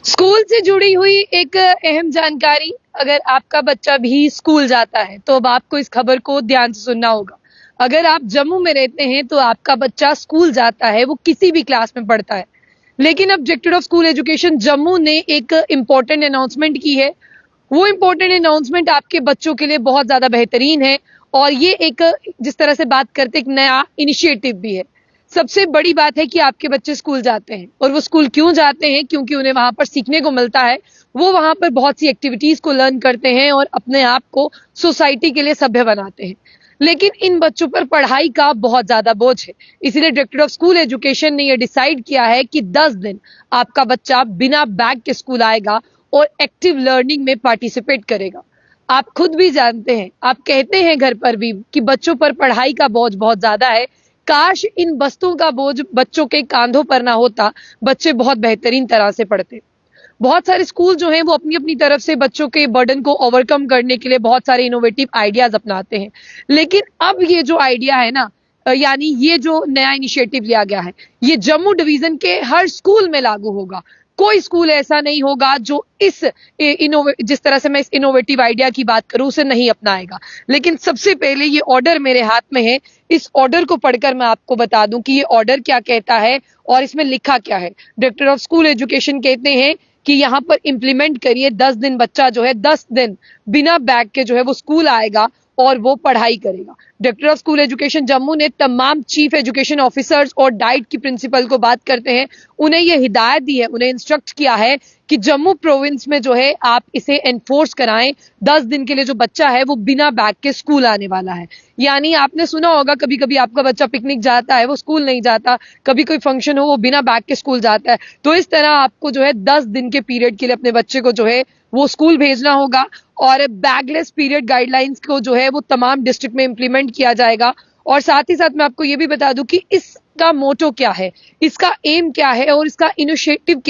School से जुड़ी हुई एक अहम जानकारी। अगर आपका बच्चा भी स्कूल जाता है तो अब आपको इस खबर को ध्यान से सुनना होगा। अगर आप जम्मू में रहते हैं तो आपका बच्चा स्कूल जाता है, वो किसी भी क्लास में पढ़ता है, लेकिन अब director of school education Jammu ने एक इम्पोर्टेंट अनाउंसमेंट की है। वो इम्पोर्टेंट अनाउंसमेंट आपके बच्चों के लिए बहुत ज्यादा बेहतरीन है और ये एक, जिस तरह से बात करते, एक नया इनिशिएटिव भी है। सबसे बड़ी बात है कि आपके बच्चे स्कूल जाते हैं, और वो स्कूल क्यों जाते हैं? क्योंकि उन्हें वहां पर सीखने को मिलता है। वो वहां पर बहुत सी एक्टिविटीज को लर्न करते हैं और अपने आप को सोसाइटी के लिए सभ्य बनाते हैं। लेकिन इन बच्चों पर पढ़ाई का बहुत ज्यादा बोझ है। इसीलिए डायरेक्टर ऑफ स्कूल एजुकेशन ने यह डिसाइड किया है कि 10 दिन आपका बच्चा बिना बैग के स्कूल आएगा और एक्टिव लर्निंग में पार्टिसिपेट करेगा। आप खुद भी जानते हैं, आप कहते हैं घर पर भी कि बच्चों पर पढ़ाई का बोझ बहुत ज्यादा है। काश इन बस्तों का बोझ बच्चों के कांधों पर ना होता, बच्चे बहुत बेहतरीन तरह से पढ़ते। बहुत सारे स्कूल जो हैं वो अपनी अपनी तरफ से बच्चों के बर्डन को ओवरकम करने के लिए बहुत सारे इनोवेटिव आइडियाज अपनाते हैं। लेकिन अब ये जो आइडिया है ना, यानी ये जो नया इनिशिएटिव लिया गया है, ये जम्मू डिवीजन के हर स्कूल में लागू होगा। कोई स्कूल ऐसा नहीं होगा जो जिस तरह से मैं इस इनोवेटिव आइडिया की बात करूं उसे नहीं अपनाएगा। लेकिन सबसे पहले ये ऑर्डर मेरे हाथ में है। इस ऑर्डर को पढ़कर मैं आपको बता दूं कि ये ऑर्डर क्या कहता है और इसमें लिखा क्या है। डायरेक्टर ऑफ स्कूल एजुकेशन कहते हैं कि यहाँ पर इंप्लीमेंट करिए, 10 दिन बच्चा जो है 10 दिन बिना बैग के जो है वो स्कूल आएगा और वो पढ़ाई करेगा। Director of school education Jammu ने तमाम चीफ एजुकेशन ऑफिसर्स और डाइट की प्रिंसिपल को बात करते हैं, उन्हें ये हिदायत दी है, उन्हें इंस्ट्रक्ट किया है कि जम्मू प्रोविंस में जो है आप इसे एनफोर्स कराएं। 10 दिन के लिए जो बच्चा है वो बिना बैग के स्कूल आने वाला है। यानी आपने सुना होगा, कभी कभी आपका बच्चा पिकनिक जाता है, वो स्कूल नहीं जाता, कभी कोई फंक्शन हो वो बिना बैग के स्कूल जाता है। तो इस तरह आपको जो है 10 दिन के पीरियड के लिए अपने बच्चे को जो है वो स्कूल भेजना होगा। और बैगलेस पीरियड गाइडलाइंस को जो है वो तमाम डिस्ट्रिक्ट में इंप्लीमेंट किया जाएगा। और साथ ही साथ मैं आपको ये भी बता दूं कि इसका मोटो क्या है, इसका एम क्या है और इसका इनोवेटिव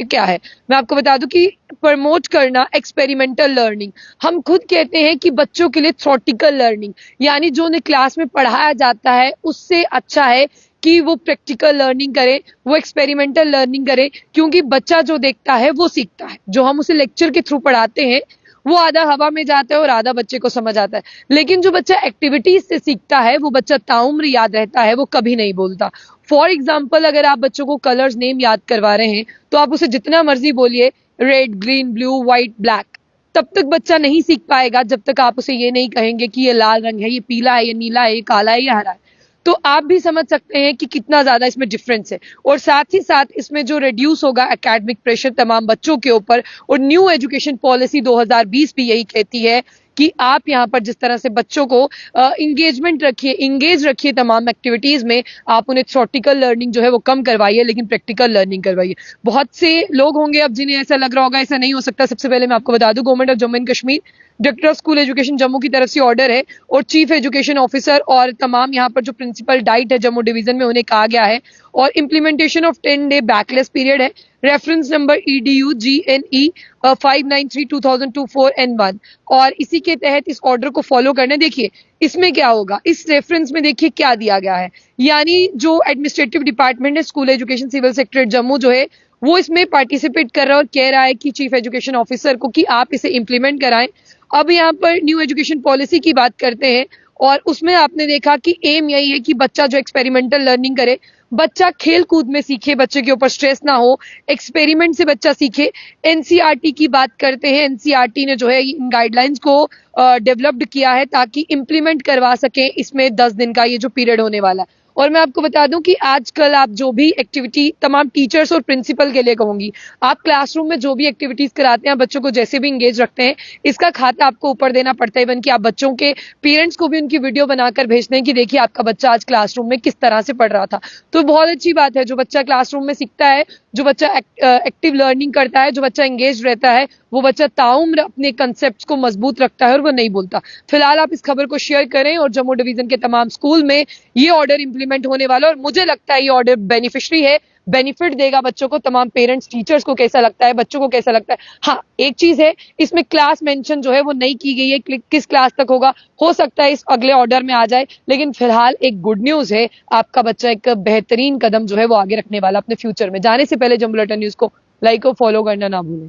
क्या है। मैं आपको बता दूं कि प्रमोट करना एक्सपेरिमेंटल लर्निंग। हम खुद कहते हैं कि बच्चों के लिए थ्योरेटिकल लर्निंग, यानी जो उन्हें क्लास में पढ़ाया जाता है उससे अच्छा है कि वो प्रैक्टिकल लर्निंग करे, वो एक्सपेरिमेंटल लर्निंग करे। क्योंकि बच्चा जो देखता है वो सीखता है। जो हम उसे लेक्चर के थ्रू पढ़ाते हैं वो आधा हवा में जाता है और आधा बच्चे को समझ आता है। लेकिन जो बच्चा एक्टिविटीज से सीखता है वो बच्चा ताउम्र याद रहता है, वो कभी नहीं बोलता। फॉर एग्जाम्पल, अगर आप बच्चों को कलर्स नेम याद करवा रहे हैं तो आप उसे जितना मर्जी बोलिए, red, green, blue, white, black, तब तक बच्चा नहीं सीख पाएगा जब तक आप उसे ये नहीं कहेंगे कि ये लाल रंग है, ये पीला है, ये नीला है, ये काला है, ये हरा है। तो आप भी समझ सकते हैं कि कितना ज्यादा इसमें डिफरेंस है। और साथ ही साथ इसमें जो रिड्यूस होगा एकेडमिक प्रेशर तमाम बच्चों के ऊपर। और न्यू एजुकेशन पॉलिसी 2020 भी यही कहती है कि आप यहाँ पर जिस तरह से बच्चों को इंगेज रखिए तमाम एक्टिविटीज में, आप उन्हें थ्योरेटिकल लर्निंग जो है वो कम करवाइए लेकिन प्रैक्टिकल लर्निंग करवाइए। बहुत से लोग होंगे अब जिन्हें ऐसा लग रहा होगा ऐसा नहीं हो सकता। सबसे पहले मैं आपको बता दूं, government of Jammu and Kashmir, director of school education Jammu की तरफ से ऑर्डर है और चीफ एजुकेशन ऑफिसर और तमाम यहाँ पर जो प्रिंसिपल डाइट है जम्मू डिवीजन में, उन्हें कहा गया है। और implementation of 10 day bagless period है। Reference number EDUGNE 593/2024N1। और इसी के तहत इस ऑर्डर को फॉलो करना। देखिए इसमें क्या होगा, इस रेफरेंस में देखिए क्या दिया गया है। यानी जो एडमिनिस्ट्रेटिव डिपार्टमेंट है, school education civil secretariat Jammu जो है वो इसमें पार्टिसिपेट कर रहा है और कह रहा है कि चीफ एजुकेशन ऑफिसर को कि आप इसे इंप्लीमेंट कराएं। अब यहाँ पर न्यू एजुकेशन पॉलिसी की बात करते हैं और उसमें आपने देखा कि एम यही है कि बच्चा जो एक्सपेरिमेंटल लर्निंग करे, बच्चा खेल कूद में सीखे, बच्चे के ऊपर स्ट्रेस ना हो, एक्सपेरिमेंट से बच्चा सीखे। एनसीईआरटी की बात करते हैं, एनसीईआरटी ने जो है इन गाइडलाइंस को डेवलप्ड किया है ताकि इंप्लीमेंट करवा सके इसमें 10 दिन का ये जो पीरियड होने वाला है। और मैं आपको बता दूं कि आजकल आप जो भी एक्टिविटी तमाम टीचर्स और प्रिंसिपल के लिए कहूंगी, आप क्लासरूम में जो भी एक्टिविटीज कराते हैं, बच्चों को जैसे भी इंगेज रखते हैं, इसका खाता आपको ऊपर देना पड़ता है। इवन कि आप बच्चों के पेरेंट्स को भी उनकी वीडियो बनाकर भेजते हैं कि देखिए आपका बच्चा आज क्लासरूम में किस तरह से पढ़ रहा था। तो बहुत अच्छी बात है, जो बच्चा क्लासरूम में सीखता है, जो बच्चा एक्टिव लर्निंग करता है, जो बच्चा एंगेज रहता है, वो बच्चा ताउम्र अपने कंसेप्ट को मजबूत रखता है और वो नहीं बोलता। फिलहाल आप इस खबर को शेयर करें और जम्मू डिवीजन के तमाम स्कूल में ये ऑर्डर इंप्लीमेंट होने वाला है और मुझे लगता है ये ऑर्डर बेनिफिशियरी है, बेनिफिट देगा बच्चों को। तमाम पेरेंट्स, टीचर्स को कैसा लगता है, बच्चों को कैसा लगता है। हाँ, एक चीज है, इसमें क्लास मेंशन जो है वो नहीं की गई है, किस क्लास तक होगा, हो सकता है इस अगले ऑर्डर में आ जाए। लेकिन फिलहाल एक गुड न्यूज है, आपका बच्चा एक बेहतरीन कदम जो है वो आगे रखने वाला अपने फ्यूचर में। जाने से पहले जम्मू बुलेटिन न्यूज को लाइक और फॉलो करना ना भूलें।